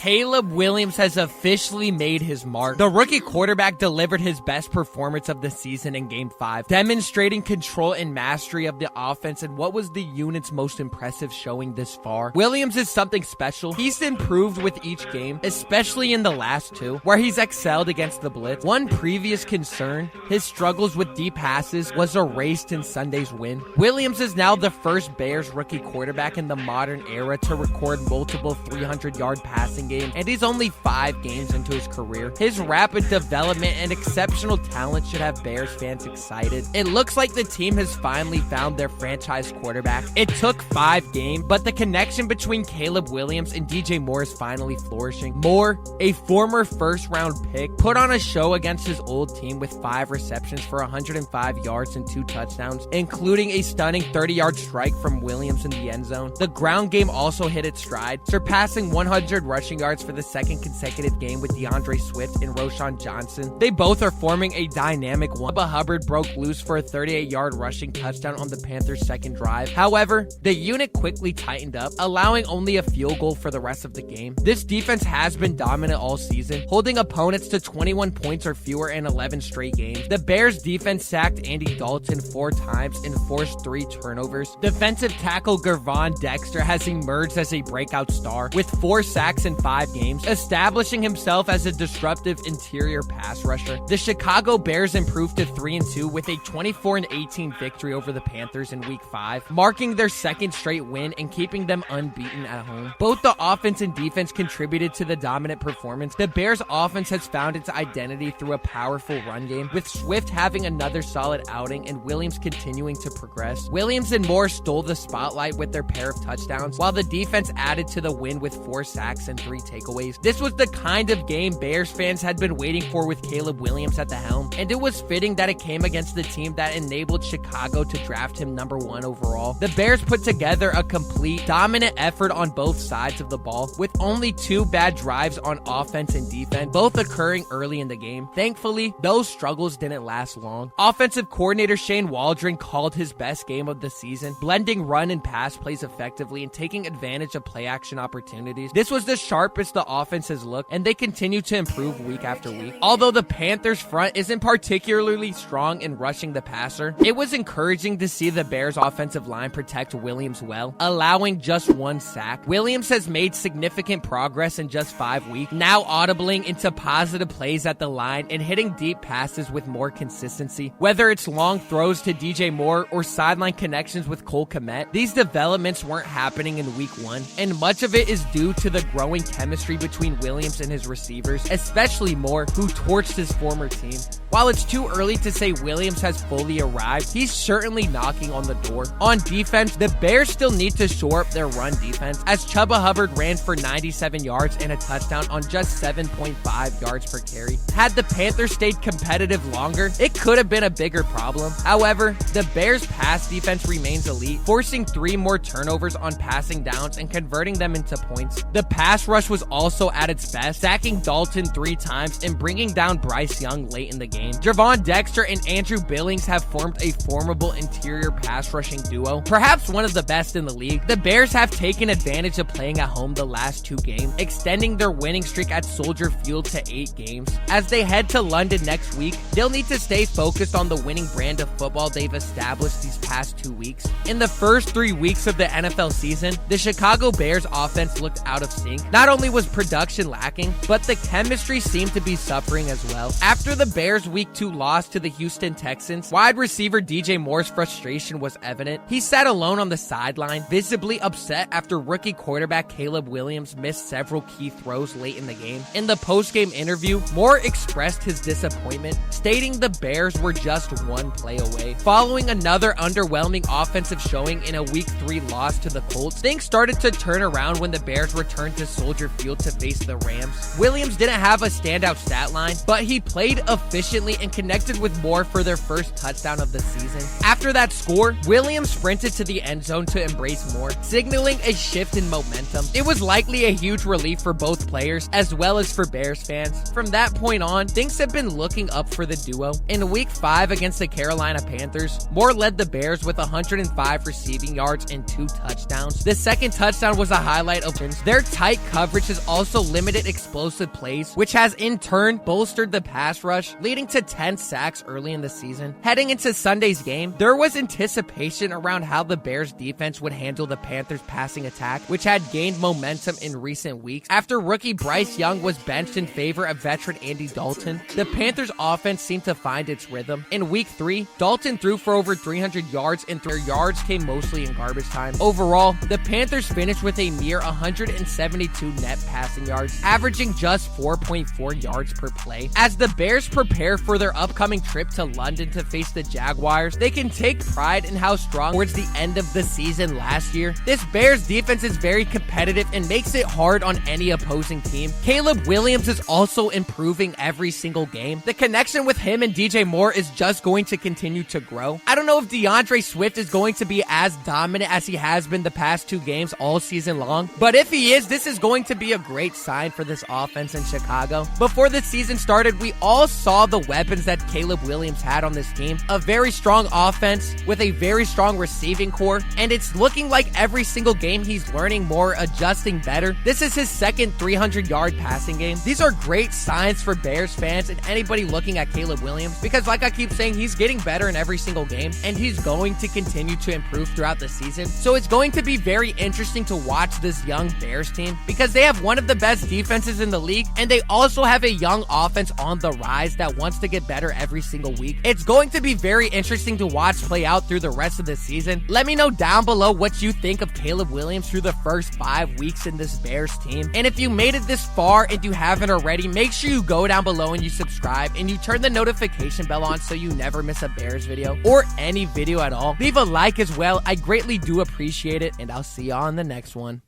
Caleb Williams has officially made his mark. The rookie quarterback delivered his best performance of the season in Game 5, demonstrating control and mastery of the offense in what was the unit's most impressive showing this far. Williams is something special. He's improved with each game, especially in the last two, where he's excelled against the blitz. One previous concern, his struggles with deep passes, was erased in Sunday's win. Williams is now the first Bears rookie quarterback in the modern era to record multiple 300-yard passing game, and he's only 5 games into his career. His rapid development and exceptional talent should have Bears fans excited. It looks like the team has finally found their franchise quarterback. It took 5 games, but the connection between Caleb Williams and DJ Moore is finally flourishing. Moore, a former first-round pick, put on a show against his old team with 5 receptions for 105 yards and 2 touchdowns, including a stunning 30-yard strike from Williams in the end zone. The ground game also hit its stride, surpassing 100 rushing yards for the second consecutive game with DeAndre Swift and Roschon Johnson. They both are forming a dynamic one. Chuba Hubbard broke loose for a 38-yard rushing touchdown on the Panthers' second drive. However, the unit quickly tightened up, allowing only a field goal for the rest of the game. This defense has been dominant all season, holding opponents to 21 points or fewer in 11 straight games. The Bears' defense sacked Andy Dalton 4 times and forced 3 turnovers. Defensive tackle Gervon Dexter has emerged as a breakout star, with 4 sacks in 5 games, establishing himself as a disruptive interior pass rusher. The Chicago Bears improved to 3-2 with a 24-18 victory over the Panthers in Week 5, marking their second straight win and keeping them unbeaten at home. Both the offense and defense contributed to the dominant performance. The Bears' offense has found its identity through a powerful run game, with Swift having another solid outing and Williams continuing to progress. Williams and Moore stole the spotlight with their pair of touchdowns, while the defense added to the win with 4 sacks and 3 takeaways. This was the kind of game Bears fans had been waiting for with Caleb Williams at the helm, and it was fitting that it came against the team that enabled Chicago to draft him number 1 overall. The Bears put together a complete, dominant effort on both sides of the ball, with only 2 bad drives on offense and defense, both occurring early in the game. Thankfully, those struggles didn't last long. Offensive coordinator Shane Waldron called his best game of the season, blending run and pass plays effectively and taking advantage of play-action opportunities. This was the sharpest the offense has looked, and they continue to improve week after week. Although the Panthers' front isn't particularly strong in rushing the passer, it was encouraging to see the Bears' offensive line protect Williams well, allowing just 1 sack. Williams has made significant progress in just 5 weeks, now audibling into positive plays at the line and hitting deep passes with more consistency. Whether it's long throws to DJ Moore or sideline connections with Cole Kmet, these developments weren't happening in Week 1, and much of it is due to the growing chemistry between Williams and his receivers, especially Moore, who torched his former team. While it's too early to say Williams has fully arrived, he's certainly knocking on the door. On defense, the Bears still need to shore up their run defense, as Chuba Hubbard ran for 97 yards and a touchdown on just 7.5 yards per carry. Had the Panthers stayed competitive longer, it could have been a bigger problem. However, the Bears' pass defense remains elite, forcing 3 more turnovers on passing downs and converting them into points. The pass rush was also at its best, sacking Dalton 3 times and bringing down Bryce Young late in the game. Gervon Dexter and Andrew Billings have formed a formidable interior pass rushing duo, perhaps one of the best in the league. The Bears have taken advantage of playing at home the last 2 games, extending their winning streak at Soldier Field to 8 games. As they head to London next week, they'll need to stay focused on the winning brand of football they've established these past 2 weeks. In the first 3 weeks of the NFL season, the Chicago Bears offense looked out of sync. Not only was production lacking, but the chemistry seemed to be suffering as well. After the Bears' Week 2 loss to the Houston Texans, wide receiver DJ Moore's frustration was evident. He sat alone on the sideline, visibly upset after rookie quarterback Caleb Williams missed several key throws late in the game. In the post-game interview, Moore expressed his disappointment, stating the Bears were just 1 play away. Following another underwhelming offensive showing in a Week 3 loss to the Colts, things started to turn around when the Bears returned to Soldier Field to face the Rams. Williams didn't have a standout stat line, but he played efficiently intelligently and connected with Moore for their first touchdown of the season. After that score, Williams sprinted to the end zone to embrace Moore, signaling a shift in momentum. It was likely a huge relief for both players, as well as for Bears fans. From that point on, things have been looking up for the duo. In Week 5 against the Carolina Panthers, Moore led the Bears with 105 receiving yards and 2 touchdowns. The second touchdown was a highlight of wins. Their tight coverage has also limited explosive plays, which has in turn bolstered the pass rush, leading to 10 sacks early in the season. Heading into Sunday's game, there was anticipation around how the Bears defense would handle the Panthers passing attack, which had gained momentum in recent weeks. After rookie Bryce Young was benched in favor of veteran Andy Dalton, the Panthers offense seemed to find its rhythm. In Week 3, Dalton threw for over 300 yards and their yards came mostly in garbage time. Overall, the Panthers finished with a mere 172 net passing yards, averaging just 4.4 yards per play. As the Bears prepare for their upcoming trip to London to face the Jaguars, they can take pride in how strong towards the end of the season last year. This Bears defense is very competitive and makes it hard on any opposing team. Caleb Williams is also improving every single game. The connection with him and DJ Moore is just going to continue to grow. I don't know if DeAndre Swift is going to be as dominant as he has been the past 2 games all season long, but if he is, this is going to be a great sign for this offense in Chicago. Before the season started, we all saw the weapons that Caleb Williams had on this team. A very strong offense with a very strong receiving core, and it's looking like every single game he's learning more, adjusting better. This is his second 300-yard passing game. These are great signs for Bears fans and anybody looking at Caleb Williams, because like I keep saying, he's getting better in every single game, and he's going to continue to improve throughout the season. So it's going to be very interesting to watch this young Bears team, because they have one of the best defenses in the league, and they also have a young offense on the rise that wants to get better every single week. It's going to be very interesting to watch play out through the rest of the season. Let me know down below what you think of Caleb Williams through the first 5 weeks in this Bears team. And if you made it this far and you haven't already, make sure you go down below and you subscribe and you turn the notification bell on so you never miss a Bears video or any video at all. Leave a like as well. I greatly do appreciate it, and I'll see you on the next one.